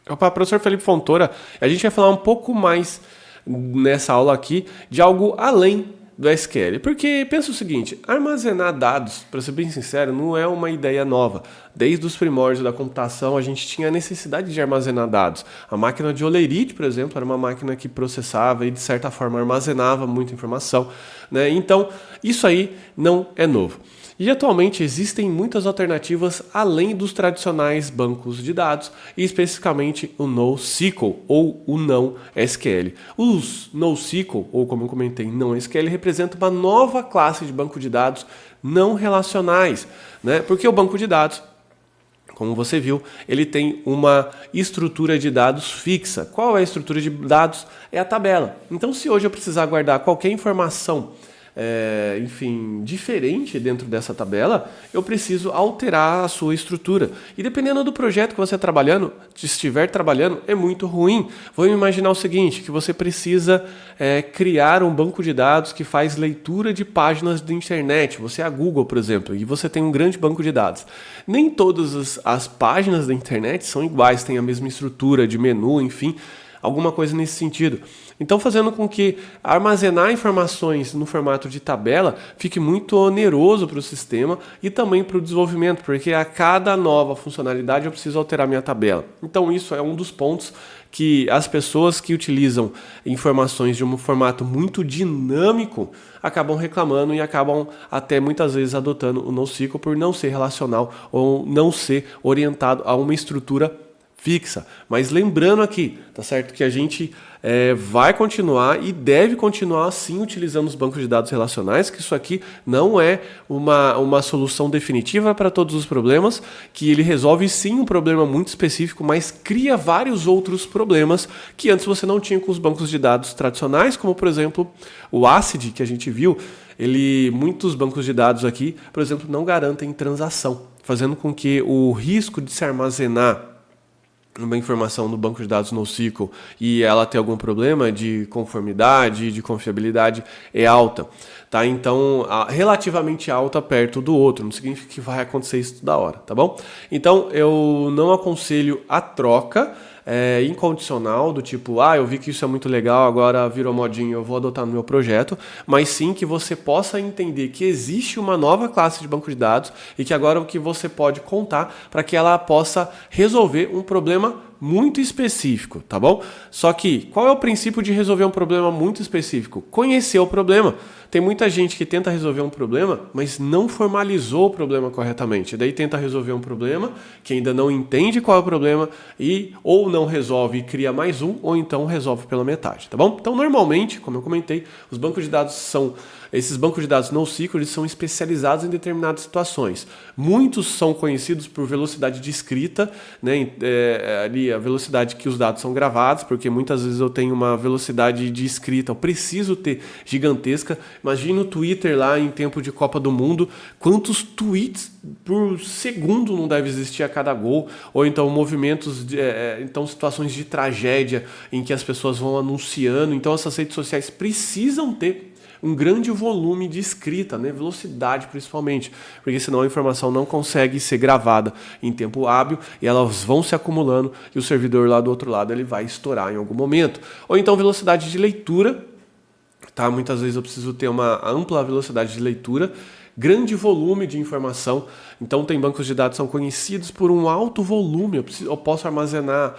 Opa, professor Felipe Fontoura, a gente vai falar um pouco mais nessa aula aqui de algo além do SQL. Porque pensa o seguinte, armazenar dados, para ser bem sincero, não é uma ideia nova. Desde os primórdios da computação, a gente tinha a necessidade de armazenar dados. A máquina de Olerite, por exemplo, era uma máquina que processava e, de certa forma, armazenava muita informação, né? Então, isso aí não é novo. E atualmente existem muitas alternativas além dos tradicionais bancos de dados, e especificamente o NoSQL ou o não SQL. Os NoSQL, ou como eu comentei, não SQL, representa uma nova classe de banco de dados não relacionais, né? Porque o banco de dados, como você viu, ele tem uma estrutura de dados fixa. Qual é a estrutura de dados? É a tabela. Então, se hoje eu precisar guardar qualquer informação diferente dentro dessa tabela, eu preciso alterar a sua estrutura. E dependendo do projeto que você estiver trabalhando, é muito ruim. Vamos imaginar o seguinte, que você precisa criar um banco de dados que faz leitura de páginas da internet. Você é a Google, por exemplo, e você tem um grande banco de dados. Nem todas as páginas da internet são iguais, têm a mesma estrutura de menu, enfim, alguma coisa nesse sentido. Então, fazendo com que armazenar informações no formato de tabela fique muito oneroso para o sistema e também para o desenvolvimento, porque a cada nova funcionalidade eu preciso alterar minha tabela. Então, isso é um dos pontos que as pessoas que utilizam informações de um formato muito dinâmico acabam reclamando e acabam até muitas vezes adotando o NoSQL por não ser relacional ou não ser orientado a uma estrutura fixa. Mas lembrando aqui, tá certo, que a gente vai continuar e deve continuar sim utilizando os bancos de dados relacionais, que isso aqui não é uma solução definitiva para todos os problemas, que ele resolve sim um problema muito específico, mas cria vários outros problemas que antes você não tinha com os bancos de dados tradicionais, como por exemplo o ACID que a gente viu. Muitos bancos de dados aqui, por exemplo, não garantem transação, fazendo com que o risco de se armazenar uma informação no banco de dados NoSQL e ela ter algum problema de conformidade, de confiabilidade, é alta. Tá? Então, relativamente alta perto do outro, não significa que vai acontecer isso toda hora, tá bom? Então, eu não aconselho a troca incondicional, do tipo, eu vi que isso é muito legal, agora virou modinha, eu vou adotar no meu projeto, mas sim que você possa entender que existe uma nova classe de banco de dados e que agora o que você pode contar para que ela possa resolver um problema muito específico, tá bom? Só que, qual é o princípio de resolver um problema muito específico? Conhecer o problema. Tem muita gente que tenta resolver um problema, mas não formalizou o problema corretamente. Daí tenta resolver um problema que ainda não entende qual é o problema e ou não resolve e cria mais um, ou então resolve pela metade, tá bom? Então, normalmente, como eu comentei, os bancos de dados esses bancos de dados NoSQL, eles são especializados em determinadas situações. Muitos são conhecidos por velocidade de escrita, né? Ali a velocidade que os dados são gravados, porque muitas vezes eu tenho uma velocidade de escrita, eu preciso ter gigantesca. Imagina o Twitter lá em tempo de Copa do Mundo, quantos tweets por segundo não deve existir a cada gol, ou então movimentos, então situações de tragédia em que as pessoas vão anunciando, então essas redes sociais precisam ter um grande volume de escrita, né? Velocidade principalmente, porque senão a informação não consegue ser gravada em tempo hábil e elas vão se acumulando e o servidor lá do outro lado ele vai estourar em algum momento. Ou então velocidade de leitura, tá? Muitas vezes eu preciso ter uma ampla velocidade de leitura, grande volume de informação. Então tem bancos de dados que são conhecidos por um alto volume, eu posso armazenar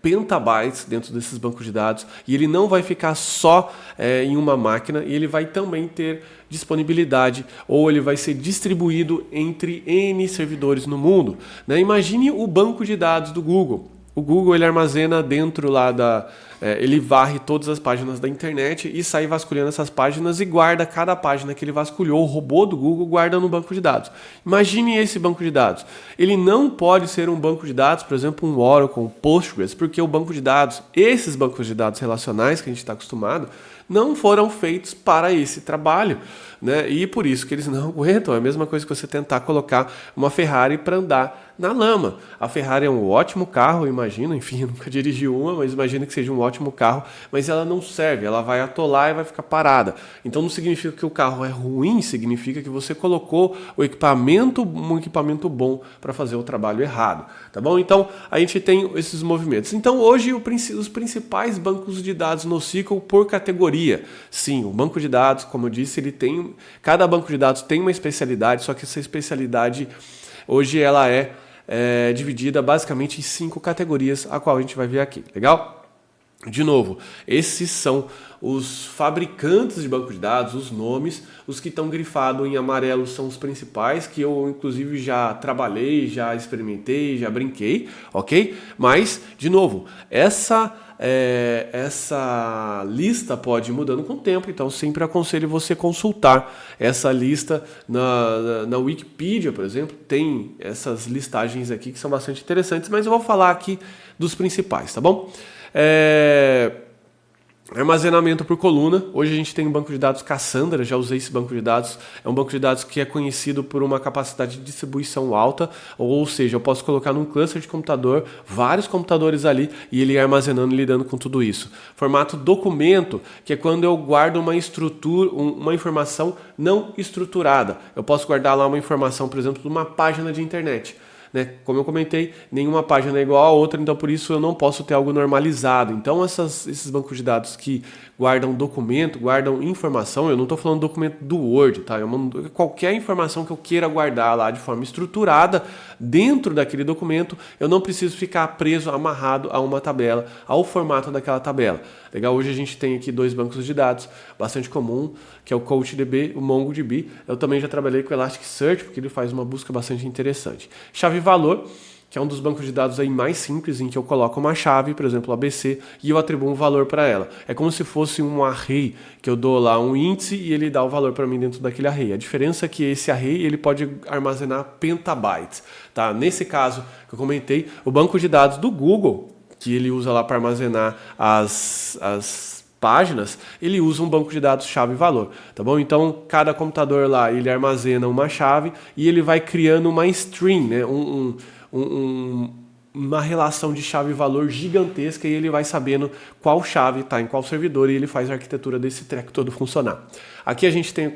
petabytes dentro desses bancos de dados e ele não vai ficar só em uma máquina e ele vai também ter disponibilidade ou ele vai ser distribuído entre N servidores no mundo, né? Imagine o banco de dados do Google. O Google ele armazena dentro lá ele varre todas as páginas da internet e sai vasculhando essas páginas e guarda cada página que ele vasculhou. O robô do Google guarda no banco de dados. Imagine esse banco de dados. Ele não pode ser um banco de dados, por exemplo, um Oracle, um Postgres, porque o banco de dados, esses bancos de dados relacionais que a gente está acostumado, não foram feitos para esse trabalho, né? E por isso que eles não aguentam. É a mesma coisa que você tentar colocar uma Ferrari para andar na lama. A Ferrari é um ótimo carro, eu imagino, enfim, eu nunca dirigi uma, mas imagino que seja um ótimo carro, mas ela não serve, ela vai atolar e vai ficar parada. Então não significa que o carro é ruim, significa que você colocou um equipamento bom para fazer o trabalho errado, tá bom? Então a gente tem esses movimentos. Então hoje os principais bancos de dados NoSQL por categoria. Sim, o banco de dados, como eu disse, cada banco de dados tem uma especialidade, só que essa especialidade hoje ela é dividida basicamente em 5 categorias, a qual a gente vai ver aqui, legal? De novo, esses são os fabricantes de banco de dados, os nomes, os que estão grifados em amarelo são os principais, que eu inclusive já trabalhei, já experimentei, já brinquei, ok? Mas, de novo, essa lista pode ir mudando com o tempo, então sempre aconselho você consultar essa lista na Wikipedia, por exemplo, tem essas listagens aqui que são bastante interessantes, mas eu vou falar aqui dos principais, tá bom? Armazenamento por coluna. Hoje a gente tem um banco de dados Cassandra, já usei esse banco de dados. É um banco de dados que é conhecido por uma capacidade de distribuição alta, ou seja, eu posso colocar num cluster de computador, vários computadores ali, e ele armazenando e lidando com tudo isso. Formato documento, que é quando eu guardo uma estrutura, uma informação não estruturada. Eu posso guardar lá uma informação, por exemplo, de uma página de internet. Como eu comentei, nenhuma página é igual a outra, então por isso eu não posso ter algo normalizado. Então esses bancos de dados que guardam documento, guardam informação, eu não estou falando documento do Word, tá? Qualquer informação que eu queira guardar lá de forma estruturada dentro daquele documento, eu não preciso ficar preso, amarrado a uma tabela, ao formato daquela tabela. Legal? Hoje a gente tem aqui 2 bancos de dados bastante comum, que é o CouchDB, o MongoDB. Eu também já trabalhei com o Elasticsearch, porque ele faz uma busca bastante interessante. Chave-valor, que é um dos bancos de dados aí mais simples, em que eu coloco uma chave, por exemplo, ABC, e eu atribuo um valor para ela. É como se fosse um array, que eu dou lá um índice e ele dá o valor para mim dentro daquele array. A diferença é que esse array ele pode armazenar petabytes. Tá? Nesse caso que eu comentei, o banco de dados do Google, que ele usa lá para armazenar as páginas, ele usa um banco de dados chave-valor, tá bom? Então, cada computador lá, ele armazena uma chave e ele vai criando uma string, né? Uma relação de chave-valor gigantesca e ele vai sabendo qual chave está em qual servidor e ele faz a arquitetura desse treco todo funcionar. Aqui a gente tem o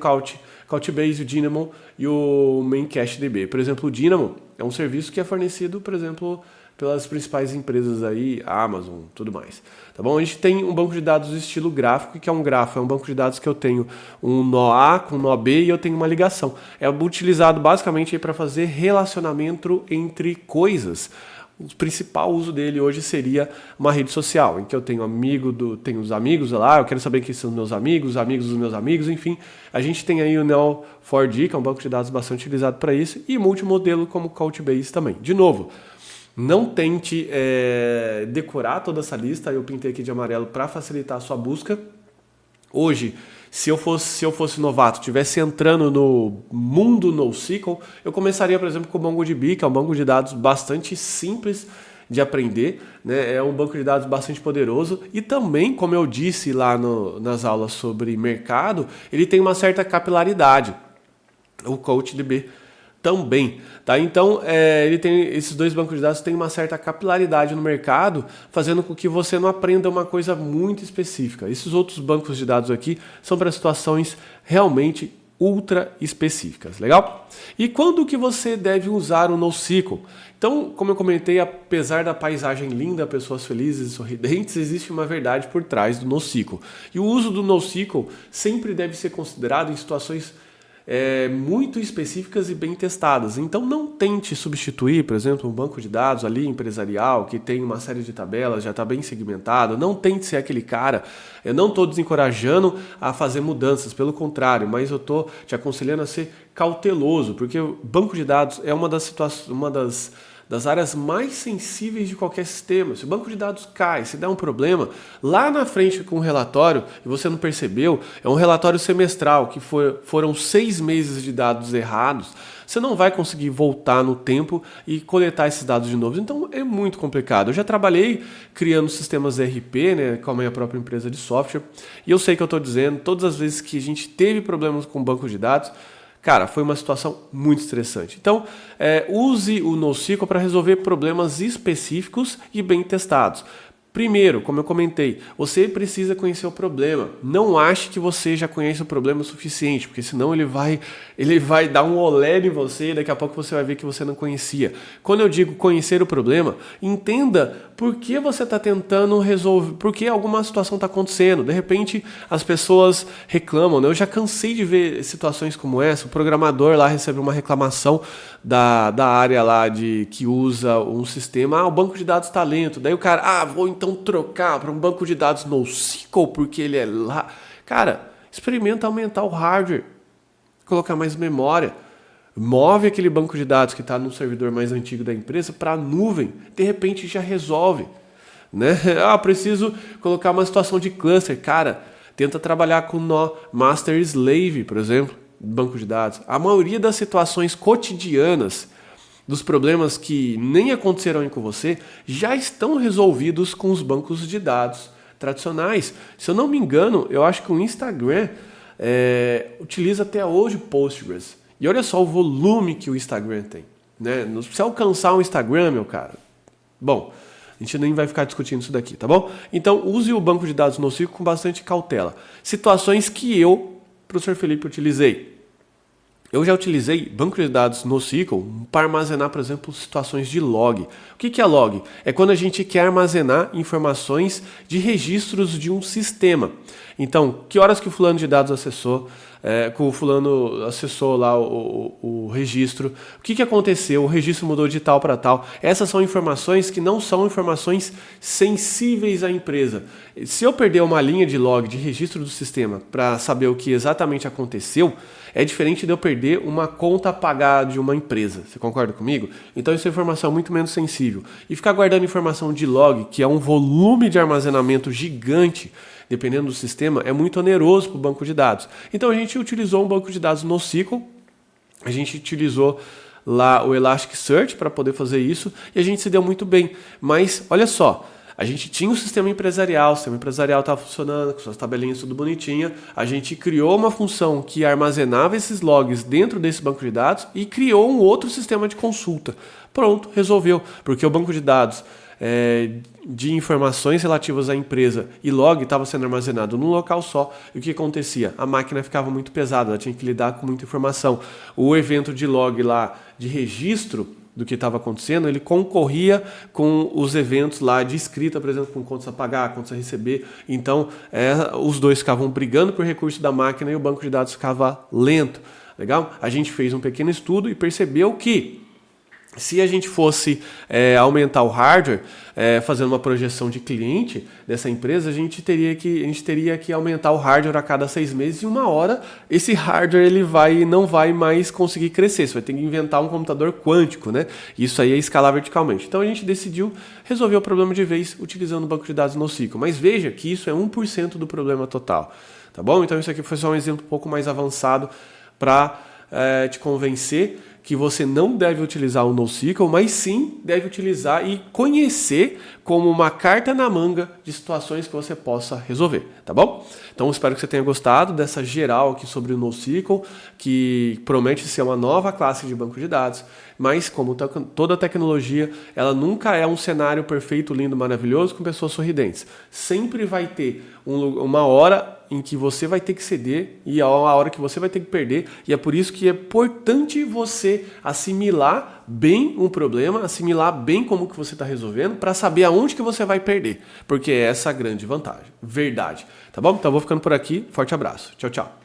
Couchbase, o Dynamo e o MainCacheDB. Por exemplo, o Dynamo é um serviço que é fornecido, por exemplo, pelas principais empresas aí, Amazon, tudo mais. Tá bom? A gente tem um banco de dados estilo gráfico, que é um grafo, é um banco de dados que eu tenho um nó A com um nó B e eu tenho uma ligação. É utilizado basicamente para fazer relacionamento entre coisas. O principal uso dele hoje seria uma rede social, em que eu tenho tenho os amigos lá, eu quero saber quem são os meus amigos dos meus amigos, enfim. A gente tem aí o Neo4j, que é um banco de dados bastante utilizado para isso, e multimodelo como o Couchbase também. De novo, não tente decorar toda essa lista, eu pintei aqui de amarelo para facilitar a sua busca. Hoje, se eu fosse novato, estivesse entrando no mundo NoSQL, eu começaria, por exemplo, com o MongoDB, que é um banco de dados bastante simples de aprender, né? É um banco de dados bastante poderoso e também, como eu disse lá nas aulas sobre mercado, ele tem uma certa capilaridade, o CouchDB também, tá? Então, esses 2 bancos de dados têm uma certa capilaridade no mercado, fazendo com que você não aprenda uma coisa muito específica. Esses outros bancos de dados aqui são para situações realmente ultra específicas, legal? E quando que você deve usar o NoSQL? Então, como eu comentei, apesar da paisagem linda, pessoas felizes e sorridentes, existe uma verdade por trás do NoSQL. E o uso do NoSQL sempre deve ser considerado em situações muito específicas e bem testadas. Então não tente substituir, por exemplo, um banco de dados ali empresarial que tem uma série de tabelas, já está bem segmentado. Não tente ser aquele cara. Eu não estou desencorajando a fazer mudanças, pelo contrário, mas eu estou te aconselhando a ser cauteloso, porque o banco de dados é uma das áreas mais sensíveis de qualquer sistema. Se o banco de dados cai, se der um problema, lá na frente com o relatório, e você não percebeu, é um relatório semestral, que foram 6 meses de dados errados, você não vai conseguir voltar no tempo e coletar esses dados de novo. Então é muito complicado. Eu já trabalhei criando sistemas ERP, né, com a minha própria empresa de software, e eu sei que eu estou dizendo, todas as vezes que a gente teve problemas com banco de dados, cara, foi uma situação muito estressante. Então, use o NoSQL para resolver problemas específicos e bem testados. Primeiro, como eu comentei, você precisa conhecer o problema. Não ache que você já conhece o problema o suficiente, porque senão ele vai dar um olé em você e daqui a pouco você vai ver que você não conhecia. Quando eu digo conhecer o problema, entenda por que você está tentando resolver, por que alguma situação está acontecendo. De repente, as pessoas reclamam, né? Eu já cansei de ver situações como essa. O programador lá recebe uma reclamação da área lá que usa um sistema. O banco de dados está lento. Daí o cara, vou então trocar para um banco de dados NoSQL porque ele é lá. Cara, experimenta aumentar o hardware, colocar mais memória. Move aquele banco de dados que está no servidor mais antigo da empresa para a nuvem. De repente já resolve. Né? Preciso colocar uma situação de cluster. Cara, tenta trabalhar com nó master slave, por exemplo, banco de dados. A maioria das situações cotidianas, dos problemas que nem aconteceram com você, já estão resolvidos com os bancos de dados tradicionais. Se eu não me engano, eu acho que o Instagram utiliza até hoje Postgres. E olha só o volume que o Instagram tem. Né? Se alcançar um Instagram, meu cara, bom, a gente nem vai ficar discutindo isso daqui, tá bom? Então, use o banco de dados NoSQL com bastante cautela. Situações que eu, professor Felipe, utilizei. Eu já utilizei banco de dados NoSQL para armazenar, por exemplo, situações de log. O que é log? É quando a gente quer armazenar informações de registros de um sistema. Então, que horas que o fulano de dados acessou, que o fulano acessou lá o registro, o que aconteceu, o registro mudou de tal para tal. Essas são informações que não são informações sensíveis à empresa. Se eu perder uma linha de log de registro do sistema para saber o que exatamente aconteceu, é diferente de eu perder uma conta a pagar de uma empresa. Você concorda comigo? Então isso é informação muito menos sensível. E ficar guardando informação de log, que é um volume de armazenamento gigante, dependendo do sistema, é muito oneroso para o banco de dados. Então a gente utilizou um banco de dados NoSQL, a gente utilizou lá o Elasticsearch para poder fazer isso e a gente se deu muito bem. Mas olha só, a gente tinha um sistema empresarial, o sistema empresarial estava funcionando, com suas tabelinhas tudo bonitinha. A gente criou uma função que armazenava esses logs dentro desse banco de dados e criou um outro sistema de consulta. Pronto, resolveu. Porque o banco de dados de informações relativas à empresa e log estava sendo armazenado num local só. E o que acontecia? A máquina ficava muito pesada, ela tinha que lidar com muita informação. O evento de log lá, de registro do que estava acontecendo, ele concorria com os eventos lá de escrita, por exemplo, com contas a pagar, contas a receber. Então, os dois ficavam brigando por recurso da máquina e o banco de dados ficava lento. Legal? A gente fez um pequeno estudo e percebeu que se a gente fosse aumentar o hardware, fazendo uma projeção de cliente dessa empresa, a gente teria que aumentar o hardware a cada 6 meses e uma hora esse hardware não vai mais conseguir crescer. Você vai ter que inventar um computador quântico, né? Isso aí é escalar verticalmente. Então a gente decidiu resolver o problema de vez utilizando o banco de dados NoSQL. Mas veja que isso é 1% do problema total. Tá bom? Então isso aqui foi só um exemplo um pouco mais avançado para te convencer que você não deve utilizar o NoSQL, mas sim deve utilizar e conhecer como uma carta na manga de situações que você possa resolver, tá bom? Então espero que você tenha gostado dessa geral aqui sobre o NoSQL, que promete ser uma nova classe de banco de dados, mas como toda tecnologia, ela nunca é um cenário perfeito, lindo, maravilhoso com pessoas sorridentes. Sempre vai ter uma hora em que você vai ter que ceder e a hora que você vai ter que perder, e é por isso que é importante você assimilar bem um problema, assimilar bem como que você está resolvendo, para saber aonde que você vai perder, porque é essa a grande vantagem, verdade, tá bom? Então eu vou ficando por aqui, forte abraço, tchau, tchau.